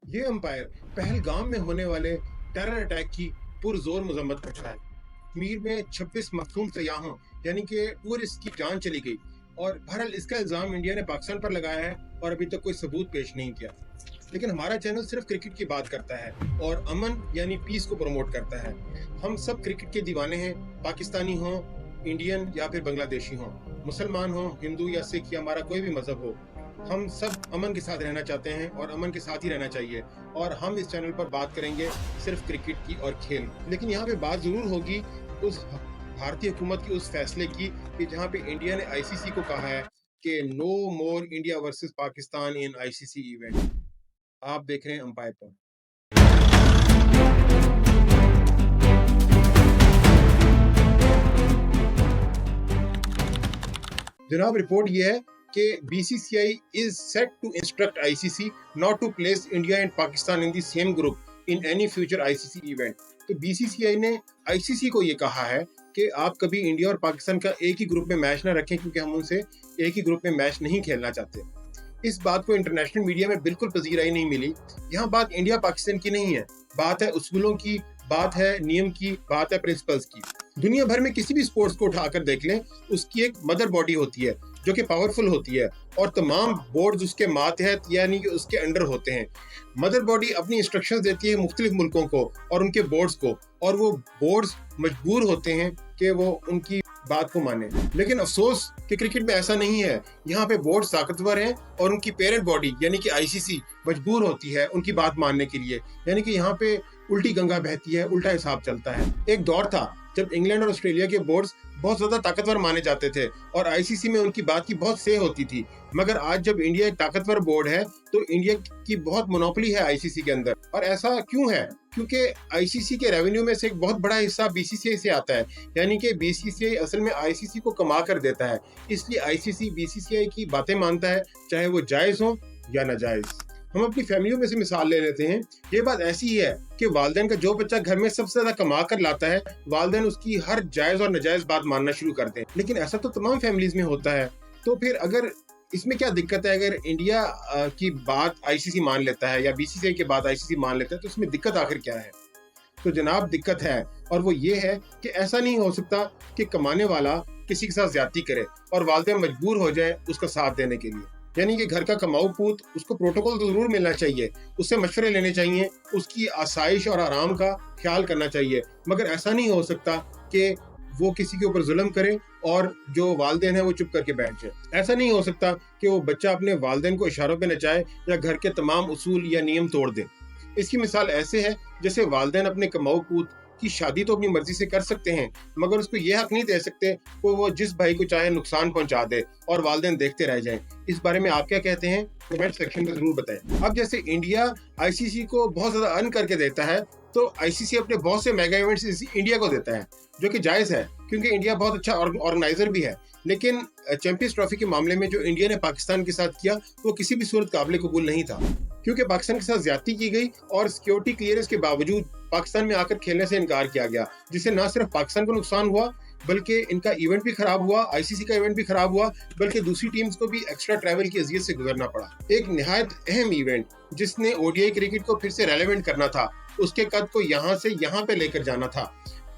ये अंपायर पहलगाम में होने वाले टेरर अटैक की पुरजोर मजम्मत करता है। कश्मीर में 26 मखसूम सयाहों यानी कि टूरिस्ट की जान चली गई और बहरहाल इसका इल्जाम इंडिया ने पाकिस्तान पर लगाया है और अभी तक कोई सबूत पेश नहीं किया। लेकिन हमारा चैनल सिर्फ क्रिकेट की बात करता है और अमन यानी पीस को प्रमोट करता है। हम सब क्रिकेट के दीवाने हैं, पाकिस्तानी हों, इंडियन या फिर बांग्लादेशी हों, मुसलमान हों, हिंदू या सिख या हमारा कोई भी मजहब हो। हम सब अमन के साथ रहना चाहते हैं और अमन के साथ ही रहना चाहिए। और हम इस चैनल पर बात करेंगे सिर्फ क्रिकेट की और खेल। लेकिन यहाँ पे बात जरूर होगी उस भारतीय हुकूमत के उस फैसले की कि जहाँ पे इंडिया ने आईसीसी को कहा है कि no more India versus Pakistan in ICC event. आप देख रहे हैं अंपायर पर। जनाब, रिपोर्ट ये है कि BCCI is set to instruct ICC not to place India and Pakistan in the same group in any future ICC event. तो बीसीसीआई ने आईसीसी को ये कहा है कि आप कभी इंडिया और पाकिस्तान का एक ही ग्रुप में मैच ना रखें, क्योंकि हम उनसे एक ही ग्रुप में मैच नहीं खेलना चाहते। इस बात को इंटरनेशनल मीडिया में बिल्कुल पजीराई नहीं मिली। यहाँ बात इंडिया पाकिस्तान की नहीं है, बात है उसूलों की, बात है नियम की, बात है प्रिंसिपल्स की। दुनिया भर में किसी भी स्पोर्ट्स को उठाकर देख लें, उसकी एक मदर बॉडी होती है जो कि पावरफुल होती है और तमाम बोर्ड्स उसके मातहत यानी कि उसके अंडर होते हैं। मदर बॉडी अपनी इंस्ट्रक्शंस देती है मुख्तलिफ मुल्कों को और उनके बोर्ड्स को, और वो बोर्ड्स मजबूर होते हैं कि वो उनकी बात को माने। लेकिन अफसोस कि क्रिकेट में ऐसा नहीं है। यहाँ पे बोर्ड्स ताकतवर हैं और उनकी पेरेंट बॉडी यानी कि आईसीसी मजबूर होती है उनकी बात मानने के लिए। यानी कि यहाँ पे उल्टी गंगा बहती है, उल्टा हिसाब चलता है। एक दौर था जब इंग्लैंड और ऑस्ट्रेलिया के बोर्ड्स बहुत ज्यादा ताकतवर माने जाते थे और आईसीसी में उनकी बात की बहुत से होती थी। मगर आज जब इंडिया एक ताकतवर बोर्ड है तो इंडिया की बहुत मोनोपोली है आईसीसी के अंदर। और ऐसा क्यों है? क्योंकि आईसीसी के रेवेन्यू में से एक बहुत बड़ा हिस्सा बीसीसीआई से आता है, यानी कि बीसीसीआई असल में आईसीसी को कमा कर देता है। इसलिए आईसीसी बीसीसीआई की बातें मानता है, चाहे वो जायज हो या नाजायज। हम अपनी फैमिलियों में से मिसाल ले लेते हैं। ये बात ऐसी ही है कि वालिदैन का जो बच्चा घर में सबसे ज्यादा कमा कर लाता है, वालिदैन उसकी हर जायज और नाजायज बात मानना शुरू करते हैं। लेकिन ऐसा तो तमाम फैमिलीज में होता है। तो फिर अगर इसमें क्या दिक्कत है? अगर इंडिया की बात आईसीसी मान लेता है या बीसीसीआई की बात आईसीसी मान लेता है, तो इसमें दिक्कत आखिर क्या है? तो जनाब, दिक्कत है, और वो ये है कि ऐसा नहीं हो सकता कि कमाने वाला किसी के साथ ज्यादती करे और वालिदैन मजबूर हो जाए उसका साथ देने के लिए। यानी कि घर का कमाऊ पूत, उसको प्रोटोकॉल तो जरूर मिलना चाहिए, उससे मशवरे लेने चाहिए, उसकी आसाइश और आराम का ख्याल करना चाहिए। मगर ऐसा नहीं हो सकता कि वो किसी के ऊपर जुल्म करे और जो वालिदैन है वो चुप करके बैठ जाए। ऐसा नहीं हो सकता कि वो बच्चा अपने वालिदैन को इशारों पे नचाए या घर के तमाम उसूल या नियम तोड़ दे। इसकी मिसाल ऐसे है जैसे वालिदैन अपने कमाऊ पूत की शादी तो अपनी मर्जी से कर सकते हैं, मगर उसको यह हक नहीं दे सकते कि वो जिस भाई को चाहे नुकसान पहुंचा दे और वालिदैन देखते रह जाएं। इस बारे में आप क्या कहते हैं? कमेंट सेक्शन में जरूर बताएं। अब जैसे इंडिया आईसीसी को बहुत ज्यादा अर्न करके देता है, तो आईसीसी अपने बहुत से मेगा इवेंट्स इंडिया को देता है, जो कि जायज है क्योंकि इंडिया बहुत अच्छा ऑर्गेनाइजर भी है। लेकिन चैंपियंस ट्रॉफी के मामले में जो इंडिया ने पाकिस्तान के साथ किया वो किसी भी सूरत काबिल कबूल नहीं था, क्योंकि पाकिस्तान के साथ ज्यादती की गई और सिक्योरिटी क्लियरेंस के बावजूद पाकिस्तान में आकर खेलने से इनकार किया गया, जिससे न सिर्फ पाकिस्तान को नुकसान हुआ बल्कि इनका इवेंट भी खराब हुआ, आईसीसी का इवेंट भी खराब हुआ, बल्कि दूसरी टीम्स को भी एक्स्ट्रा ट्रैवल की अजियत से गुजरना पड़ा। एक निहायत अहम इवेंट जिसने ओडीआई क्रिकेट को फिर से रेलेवेंट करना था, उसके कद को यहाँ से यहाँ पे लेकर जाना था,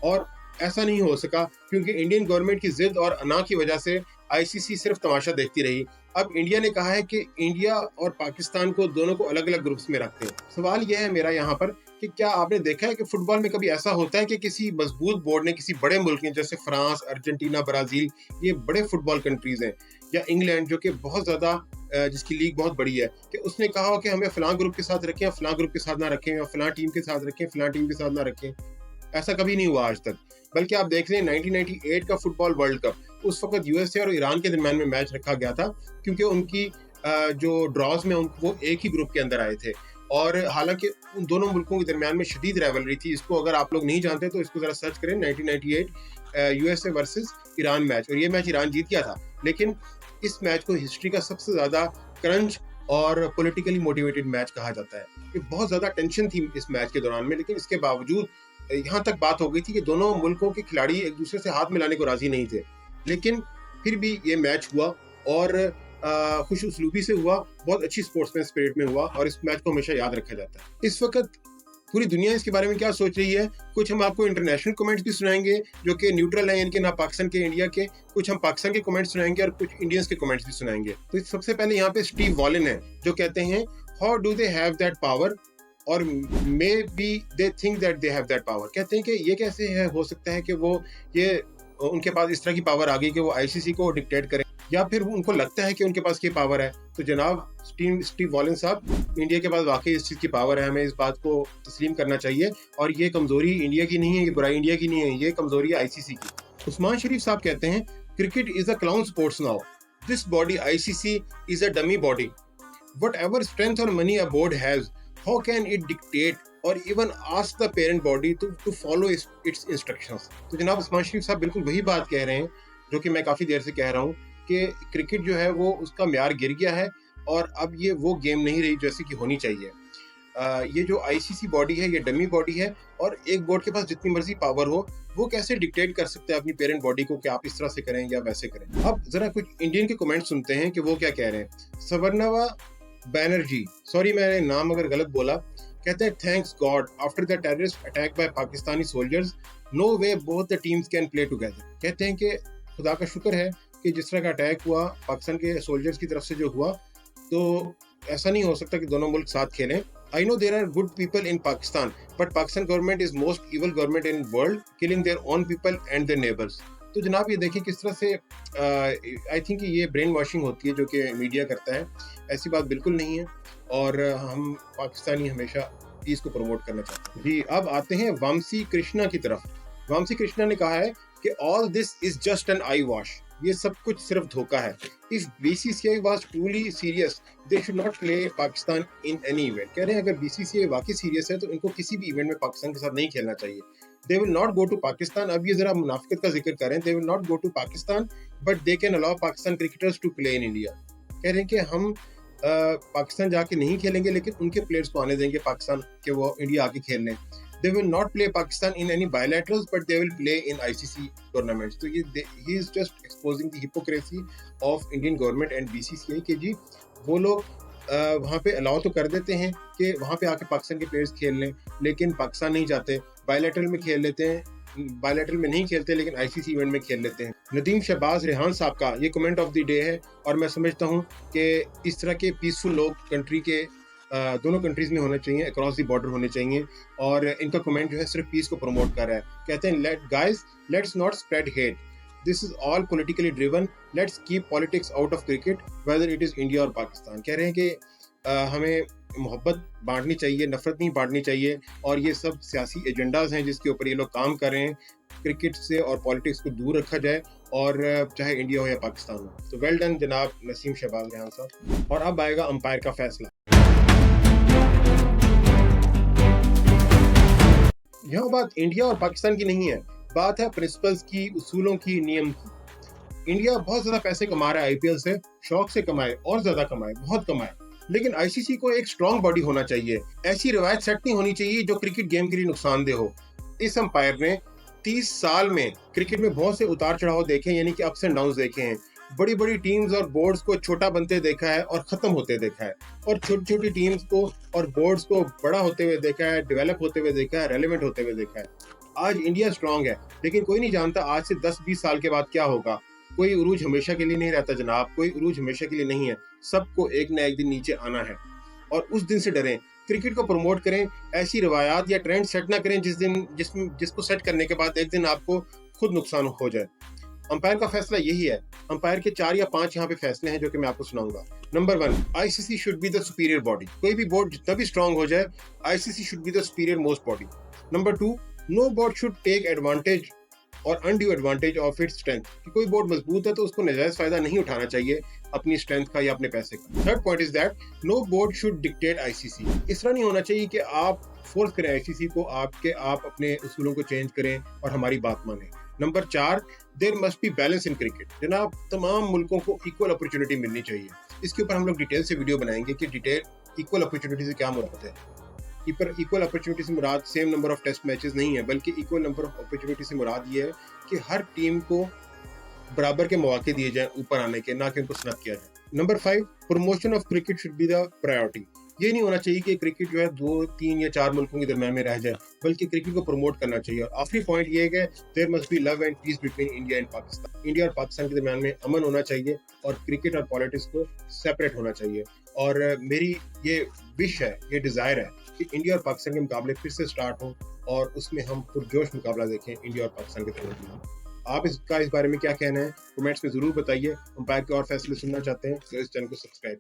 और ऐसा नहीं हो सका क्योंकि इंडियन गवर्नमेंट की जिद और अना की वजह से आईसीसी सिर्फ तमाशा देखती रही। अब इंडिया ने कहा है कि इंडिया और पाकिस्तान को दोनों को अलग अलग ग्रुप्स में रखते हैं। सवाल यह है मेरा यहाँ पर कि क्या आपने देखा है कि फुटबॉल में कभी ऐसा होता है कि किसी मजबूत बोर्ड ने किसी बड़े मुल्क ने, जैसे फ्रांस, अर्जेंटीना, ब्राजील, ये बड़े फुटबॉल कंट्रीज हैं, या इंग्लैंड जो कि बहुत ज्यादा जिसकी लीग बहुत बड़ी है, कि उसने कहा हो कि हमें फलां ग्रुप के साथ रखें, फलां ग्रुप के साथ ना रखें, या फलां टीम के साथ रखें, फलां टीम के साथ ना रखें? ऐसा कभी नहीं हुआ आज तक। बल्कि आप देख लें 1998 का फुटबॉल वर्ल्ड कप, उस वक्त यूएसए और ईरान के दरमियान में मैच रखा गया था, क्योंकि उनकी जो ड्रॉज में वो एक ही ग्रुप के अंदर आए थे। और हालांकि उन दोनों मुल्कों के दरमियान में शदीद राइवलरी थी। इसको अगर आप लोग नहीं जानते तो इसको जरा सर्च करें, 1998 यूएसए वर्सेस ईरान मैच, और ये मैच ईरान जीत गया था। लेकिन इस मैच को हिस्ट्री का सबसे ज्यादा क्रंच और पॉलिटिकली मोटिवेटेड मैच कहा जाता है। ये बहुत ज्यादा टेंशन थी इस मैच के दौरान में, लेकिन इसके बावजूद यहाँ तक बात हो गई थी कि दोनों मुल्कों के खिलाड़ी एक दूसरे से हाथ मिलाने को राजी नहीं थे। लेकिन फिर भी ये मैच हुआ और खुश उसलूबी से हुआ, बहुत अच्छी स्पोर्ट्समैन स्पिरिट में हुआ और इस मैच को हमेशा याद रखा जाता है। इस वक्त पूरी दुनिया इसके बारे में क्या सोच रही है, कुछ हम आपको इंटरनेशनल कमेंट्स भी सुनाएंगे जो कि न्यूट्रल हैं, इनके ना पाकिस्तान के इंडिया के, कुछ हम पाकिस्तान के कमेंट्स सुनाएंगे और कुछ इंडियंस के कमेंट्स भी सुनाएंगे। तो सबसे पहले यहाँ पे स्टीव वॉलन है जो कहते हैं how do they have that power और maybe they think that they have that power. कहते हैं कि ये कैसे है, हो सकता है कि वो ये उनके पास इस तरह की पावर आ गई कि वो आईसीसी को डिक्टेट करें, या फिर उनको लगता है कि उनके पास ये पावर है। तो जनाब स्टीव वॉलन साहब, इंडिया के पास वाकई इस चीज़ की पावर है, हमें इस बात को तस्लीम करना चाहिए और ये कमजोरी इंडिया की नहीं है, ये बुराई इंडिया की नहीं है, ये कमजोरी है आईसीसी की। उस्मान शरीफ साहब कहते हैं cricket is a clown sports now, this body ICC is a dummy body, whatever strength और money a board has, how can it dictate और even ask the parent body to follow its instructions. तो जनाब उस्मान शरीफ साहब बिल्कुल वही बात कह रहे हैं जो कि मैं काफ़ी देर से कह रहा हूँ कि क्रिकेट जो है वो उसका म्यार गिर गया है और अब ये वो गेम नहीं रही जैसी कि होनी चाहिए। ये जो आईसीसी बॉडी है ये डमी बॉडी है और एक बोर्ड के पास जितनी मर्जी पावर हो वो कैसे डिक्टेट कर सकता है अपनी पेरेंट बॉडी को कि आप इस तरह से करें या वैसे करें। अब जरा कुछ इंडियन के कमेंट सुनते हैं कि वो क्या कह रहे हैं। सवर्णवा बैनर्जी, सॉरी मैंने नाम अगर गलत बोला, कहते हैं thanks God after the terrorist attack by Pakistani soldiers no way both the teams can play together. कहते हैं कि खुदा का शुक्र है कि जिस तरह का अटैक हुआ पाकिस्तान के सोल्जर्स की तरफ से जो हुआ, तो ऐसा नहीं हो सकता कि दोनों मुल्क साथ खेलें। I know there are good people in Pakistan but Pakistan government is most evil government in world, killing their own people and their neighbours. तो जनाब ये देखिए किस तरह से आई थिंक ये ब्रेन वॉशिंग होती है जो कि मीडिया करता है, ऐसी बात बिल्कुल नहीं है और हम पाकिस्तानी हमेशा पीस को प्रमोट करना चाहते हैं। जी अब आते हैं वामसी कृष्णा की तरफ। वामसी कृष्णा ने कहा है कि all this is just an I wash, ये सब कुछ सिर्फ धोखा है। If BCCI was truly serious they should not play Pakistan in any event. कह रहे हैं अगर बीसीसीआई वाकई सीरियस है तो इनको किसी भी इवेंट में पाकिस्तान के साथ नहीं खेलना चाहिए। They will not go to Pakistan, अब ये जरा मुनाफिकत का जिक्र कर रहे हैं, they will not go to Pakistan but they can allow Pakistan cricketers to play in India. कह रहे हैं कि हम पाकिस्तान जाके नहीं खेलेंगे लेकिन उनके प्लेयर्स को आने देंगे पाकिस्तान के वो इंडिया आके खेल लें। They will not play Pakistan in any bilaterals, but they will play in ICC tournaments. तो ये he is just exposing the hypocrisy of Indian government and BCCI के जी वो लोग वहाँ पे अलाउ तो कर देते हैं कि वहाँ पे आके पाकिस्तान के प्लेयर्स खेल लें, लेकिन पाकिस्तान नहीं जाते, बायलैटरल में खेल लेते हैं, बायलैटरल में नहीं खेलते लेकिन आईसीसी इवेंट में खेल लेते हैं। नदीम शहबाज रेहान साहब का ये कमेंट ऑफ द डे है और मैं समझता हूँ कि इस तरह के पीसफुल लोग कंट्री के दोनों कंट्रीज में होने चाहिए, अक्रॉस द बॉर्डर होने चाहिए और इनका कमेंट जो है सिर्फ पीस को प्रमोट कर रहा है। कहते हैं let's not spread hate, this is all politically driven, let's keep politics out of cricket whether it is India और पाकिस्तान। कह रहे हैं कि हमें मोहब्बत बांटनी चाहिए, नफरत नहीं बांटनी चाहिए और ये सब सियासी एजेंडाज हैं जिसके ऊपर ये लोग काम कर रहे हैं। क्रिकेट से और पॉलिटिक्स को दूर रखा जाए और चाहे इंडिया हो या पाकिस्तान हो। तो वेल डन जनाब नसीम शहबाज रेहान साहब। और अब आएगा अंपायर का फैसला। यहाँ बात इंडिया और पाकिस्तान की नहीं है, बात है प्रिंसिपल्स की, उसूलों की, नियम की। इंडिया बहुत ज्यादा पैसे कमा रहा है आईपीएल से, शौक से कमाए और ज्यादा कमाए, बहुत कमाए, लेकिन आईसीसी को एक स्ट्रॉन्ग बॉडी होना चाहिए। ऐसी रिवायत सेट नहीं होनी चाहिए जो क्रिकेट गेम के लिए नुकसानदेह हो। इस अंपायर ने 30 साल में क्रिकेट में बहुत से उतार चढ़ाव देखे, यानी कि अप्स एंड डाउन देखे हैं। बड़ी बड़ी टीम्स और बोर्ड्स को छोटा बनते देखा है और खत्म होते देखा है, और छोटी छोटी टीम्स को और बोर्ड्स को बड़ा होते हुए देखा है, डेवलप होते हुए देखा है, रेलेवेंट होते हुए देखा है। आज इंडिया स्ट्रांग है, लेकिन कोई नहीं जानता आज से 10-20 साल के बाद क्या होगा। कोई उरूज हमेशा के लिए नहीं रहता जनाब, कोई उरूज हमेशा के लिए नहीं है, सबको एक न एक दिन नीचे आना है और उस दिन से डरें। क्रिकेट को प्रमोट करें, ऐसी रवायात या ट्रेंड सेट ना करें जिसको सेट करने के बाद एक दिन आपको खुद नुकसान हो जाए। अंपायर का फैसला यही है। अंपायर के 4 या 5 यहाँ पे फैसले हैं जो कि मैं आपको सुनाऊंगा। Number 1, ICC should be the superior body. कोई भी बोर्ड जितना भी स्ट्रांग हो जाए, ICC should be the superior most body. Number 2, no board should take advantage और undue advantage of its strength. कि कोई बोर्ड मजबूत है तो उसको नाजायज फायदा नहीं उठाना चाहिए अपनी स्ट्रेंथ का या अपने पैसे का। Third point is that no board should dictate ICC. इस तरह नहीं होना चाहिए कि आप फोर्स करें आईसीसी को, आप अपने उसूलों को चेंज करें और हमारी बात माने। Number 4, there must be balance in cricket. जनाब तमाम मुल्कों को इक्वल अपॉर्चुनिटी मिलनी चाहिए। इसके ऊपर हम लोग डिटेल से वीडियो बनाएंगे कि डिटेल इक्वल अपॉर्चुनिटी से क्या मुराद है। इक्वल अपॉर्चुनिटी से मुराद same number of test matches नहीं है, बल्कि इक्वल नंबर ऑफ अपॉर्चुनिटी से मुराद ये है कि हर टीम को बराबर के मौके दिए जाएं ऊपर आने के, ना कि उनको स्नब किया जाए। Number 5, promotion of cricket should be the priority. ये नहीं होना चाहिए कि क्रिकेट जो है 2, 3 या 4 मुल्कों के दरम्यान में रह जाए, बल्कि क्रिकेट को प्रमोट करना चाहिए। और आखिरी पॉइंट ये है कि there must be love and peace between India and Pakistan. India और पाकिस्तान के दरम्यान में अमन होना चाहिए और क्रिकेट और पॉलिटिक्स को सेपरेट होना चाहिए। और मेरी ये विश है, ये डिज़ायर है कि इंडिया और पाकिस्तान के मुकाबले फिर से स्टार्ट हो और उसमें हम पुरजोश मुकाबला देखें इंडिया और पाकिस्तान के दरम्यान। आप इस बारे में क्या कहना है? कमेंट्स में ज़रूर बताइए। अंपायर के और फैसले सुनना चाहते हैं तो इस चैनल को सब्सक्राइब